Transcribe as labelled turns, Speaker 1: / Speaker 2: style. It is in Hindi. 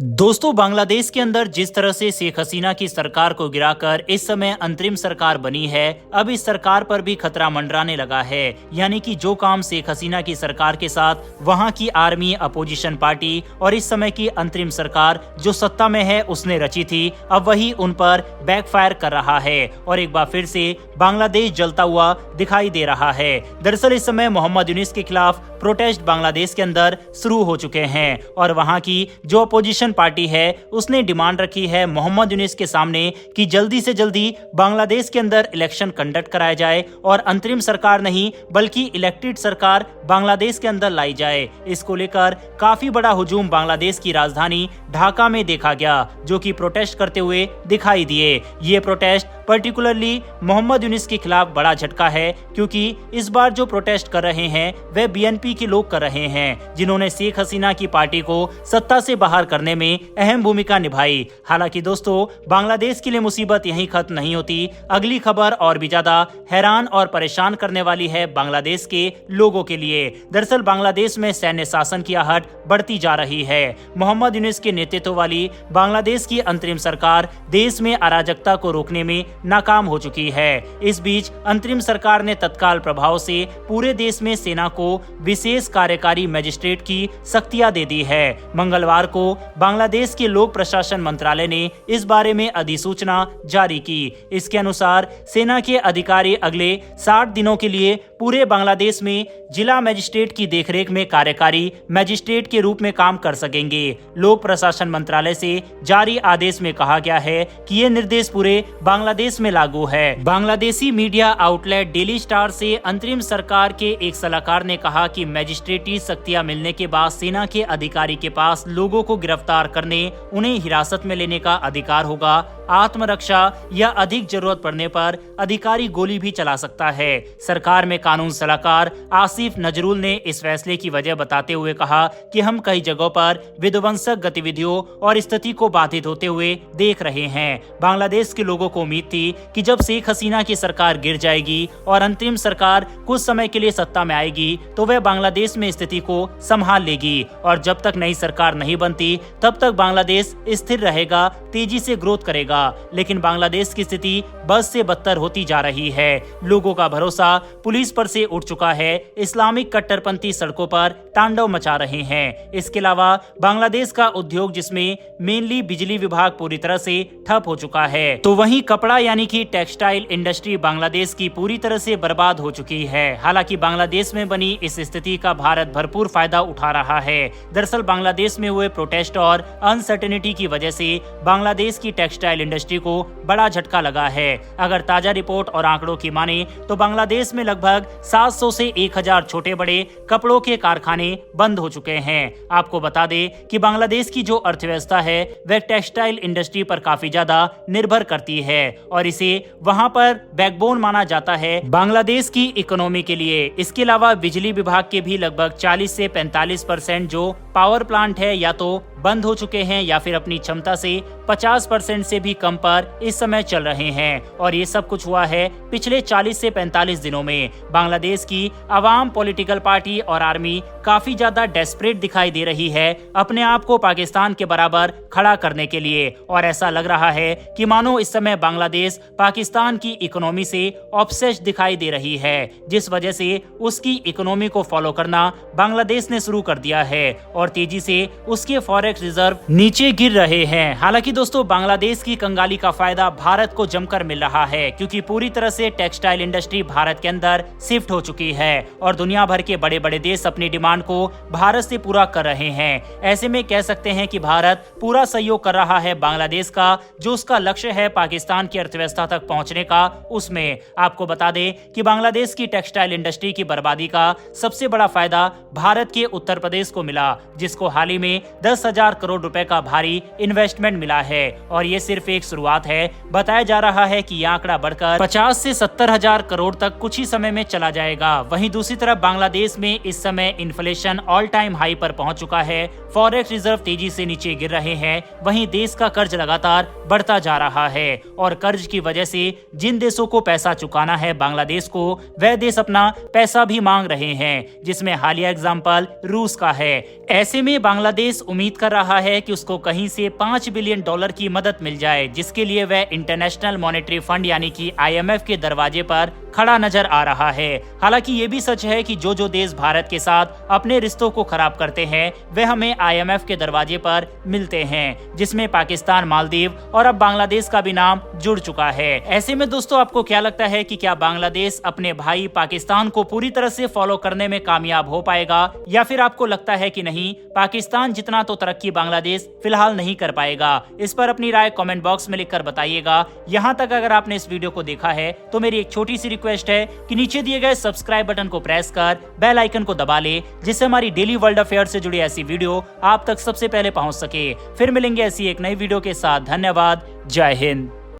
Speaker 1: दोस्तों, बांग्लादेश के अंदर जिस तरह से शेख हसीना की सरकार को गिराकर इस समय अंतरिम सरकार बनी है, अब इस सरकार पर भी खतरा मंडराने लगा है। यानी कि जो काम शेख हसीना की सरकार के साथ वहां की आर्मी, अपोजिशन पार्टी और इस समय की अंतरिम सरकार जो सत्ता में है उसने रची थी, अब वही उन पर बैकफायर कर रहा है और एक बार फिर से बांग्लादेश जलता हुआ दिखाई दे रहा है। दरअसल इस समय मोहम्मद यूनिस के खिलाफ प्रोटेस्ट बांग्लादेश के अंदर शुरू हो चुके हैं और वहां की जो अपोजिशन पार्टी है उसने डिमांड रखी है मोहम्मद यूनिस के सामने कि जल्दी से जल्दी बांग्लादेश के अंदर इलेक्शन कंडक्ट कराया जाए और अंतरिम सरकार नहीं बल्कि इलेक्टेड सरकार बांग्लादेश के अंदर लाई जाए। इसको लेकर काफी बड़ा हुजूम बांग्लादेश की राजधानी ढाका में देखा गया, जो कि प्रोटेस्ट करते हुए दिखाई दिए। ये प्रोटेस्ट पर्टिकुलरली मोहम्मद यूनिस के खिलाफ बड़ा झटका है, क्योंकि इस बार जो प्रोटेस्ट कर रहे हैं वह बीएनपी के लोग कर रहे हैं, जिन्होंने शेख हसीना की पार्टी को सत्ता से बाहर करने में अहम भूमिका निभाई। हालांकि दोस्तों, बांग्लादेश के लिए मुसीबत यहीं खत्म नहीं होती। अगली खबर और भी ज्यादा हैरान और परेशान करने वाली है बांग्लादेश के लोगों के लिए। दरअसल बांग्लादेश में सैन्य शासन की आहट बढ़ती जा रही है। मोहम्मद यूनिस के नेतृत्व वाली बांग्लादेश की अंतरिम सरकार देश में अराजकता को रोकने में नाकाम हो चुकी है। इस बीच अंतरिम सरकार ने तत्काल प्रभाव से पूरे देश में सेना को विशेष कार्यकारी मजिस्ट्रेट की शक्तियां दे दी है। मंगलवार को बांग्लादेश के लोक प्रशासन मंत्रालय ने इस बारे में अधिसूचना जारी की। इसके अनुसार सेना के अधिकारी अगले 60 दिनों के लिए पूरे बांग्लादेश में जिला मजिस्ट्रेट की देखरेख में कार्यकारी मजिस्ट्रेट के रूप में काम कर सकेंगे। लोक प्रशासन मंत्रालय से जारी आदेश में कहा गया है कि ये निर्देश पूरे बांग्लादेश में लागू है। Bangladeshi media outlet daily star से अंतरिम सरकार के एक सलाहकार ने कहा कि मजिस्ट्रेटी शक्तियां मिलने के बाद सेना के अधिकारी के पास लोगों को गिरफ्तार करने, उन्हें हिरासत में लेने का अधिकार होगा। आत्मरक्षा या अधिक जरूरत पड़ने पर अधिकारी गोली भी चला सकता है। सरकार में कानून सलाहकार आसिफ नजरुल ने इस फैसले की वजह बताते हुए कहा कि हम कई जगहों पर विध्वंसक गतिविधियों और स्थिति को बाधित होते हुए देख रहे हैं। बांग्लादेश के लोगों को उम्मीद थी कि जब शेख हसीना की सरकार गिर जाएगी और अंतरिम सरकार कुछ समय के लिए सत्ता में आएगी तो वह बांग्लादेश में स्थिति को संभाल लेगी और जब तक नई सरकार नहीं बनती तब तक बांग्लादेश स्थिर रहेगा, तेजी से ग्रोथ करेगा। लेकिन बांग्लादेश की स्थिति बद से बदतर होती जा रही है। लोगों का भरोसा पुलिस पर से उठ चुका है। इस्लामिक कट्टरपंथी सड़कों पर तांडव मचा रहे हैं। इसके अलावा बांग्लादेश का उद्योग, जिसमें मेनली बिजली विभाग, पूरी तरह से ठप हो चुका है। तो वहीं कपड़ा यानी कि टेक्सटाइल इंडस्ट्री बांग्लादेश की पूरी तरह से बर्बाद हो चुकी है। हालांकि बांग्लादेश में बनी इस स्थिति का भारत भरपूर फायदा उठा रहा है। दरअसल बांग्लादेश में हुए प्रोटेस्ट और अनसर्टेनिटी की वजह से बांग्लादेश की टेक्सटाइल इंडस्ट्री को बड़ा झटका लगा है। अगर ताजा रिपोर्ट और आंकड़ों की माने तो बांग्लादेश में लगभग 700 से 1000 छोटे बड़े कपड़ों के कारखाने बंद हो चुके हैं। आपको बता दें कि बांग्लादेश की जो अर्थव्यवस्था है वह टेक्सटाइल इंडस्ट्री पर काफी ज्यादा निर्भर करती है और इसे वहां पर बैकबोन माना जाता है बांग्लादेश की इकोनॉमी के लिए। इसके अलावा बिजली विभाग के भी लगभग 40 से 45% जो पावर प्लांट है या तो बंद हो चुके हैं या फिर अपनी क्षमता से 50% से भी कम पर इस समय चल रहे हैं और ये सब कुछ हुआ है पिछले 40 से 45 दिनों में। बांग्लादेश की अवाम, पॉलिटिकल पार्टी और आर्मी काफी ज्यादा डेस्परेट दिखाई दे रही है अपने आप को पाकिस्तान के बराबर खड़ा करने के लिए और ऐसा लग रहा है कि मानो इस समय बांग्लादेश पाकिस्तान की इकोनॉमी से ऑब्सेस्ड दिखाई दे रही है, जिस वजह से उसकी इकोनॉमी को फॉलो करना बांग्लादेश ने शुरू कर दिया है और तेजी से उसके फॉरेक्स रिजर्व नीचे गिर रहे हैं। हालांकि दोस्तों, बांग्लादेश की कंगाली का फायदा भारत को जमकर मिल रहा है, क्योंकि पूरी तरह से टेक्सटाइल इंडस्ट्री भारत के अंदर शिफ्ट हो चुकी है और दुनिया भर के बड़े बड़े देश अपनी डिमांड को भारत से पूरा कर रहे हैं। ऐसे में कह सकते हैं कि भारत पूरा सहयोग कर रहा है बांग्लादेश का, जो उसका लक्ष्य है पाकिस्तान की अर्थव्यवस्था तक पहुंचने का। उसमें आपको बता दें कि बांग्लादेश की टेक्सटाइल इंडस्ट्री की बर्बादी का सबसे बड़ा फायदा भारत के उत्तर प्रदेश को मिला, जिसको हाल ही में 10,000 करोड़ रुपए का भारी इन्वेस्टमेंट मिला है और ये सिर्फ एक शुरुआत है। बताया जा रहा है कि यह आंकड़ा बढ़कर 50 से 70,000 करोड़ तक कुछ ही समय में चला जाएगा। वहीं दूसरी तरफ बांग्लादेश में इस समय इन्फ्लेशन ऑल टाइम हाई पर पहुंच चुका है। फॉरेक्स रिजर्व तेजी से नीचे गिर रहे हैं। वहीं देश का कर्ज लगातार बढ़ता जा रहा है और कर्ज की वजह से जिन देशों को पैसा चुकाना है बांग्लादेश को, वह देश अपना पैसा भी मांग रहे हैं, जिसमें हालिया एग्जाम्पल रूस का है। ऐसे में बांग्लादेश उम्मीद कर कर रहा है कि उसको कहीं से $5 बिलियन की मदद मिल जाए, जिसके लिए वह इंटरनेशनल मॉनेटरी फंड यानी कि IMF के दरवाजे पर खड़ा नजर आ रहा है। हालांकि ये भी सच है कि जो देश भारत के साथ अपने रिश्तों को खराब करते हैं वे हमें IMF के दरवाजे पर मिलते हैं, जिसमें पाकिस्तान, मालदीव और अब बांग्लादेश का भी नाम जुड़ चुका है। ऐसे में दोस्तों आपको क्या लगता है कि क्या बांग्लादेश अपने भाई पाकिस्तान को पूरी तरह से फॉलो करने में कामयाब हो पाएगा, या फिर आपको लगता है कि नहीं, पाकिस्तान जितना तो तरक्की बांग्लादेश फिलहाल नहीं कर पाएगा? इस पर अपनी राय कमेंट बॉक्स में लिखकर बताइएगा। यहाँ तक अगर आपने इस वीडियो को देखा है तो मेरी एक छोटी सी रिक्वेस्ट है कि नीचे दिए गए सब्सक्राइब बटन को प्रेस कर बेल आइकन को दबा ले, जिससे हमारी डेली वर्ल्ड अफेयर से जुड़ी ऐसी वीडियो आप तक सबसे पहले पहुंच सके। फिर मिलेंगे ऐसी एक नई वीडियो के साथ। धन्यवाद। जय हिंद।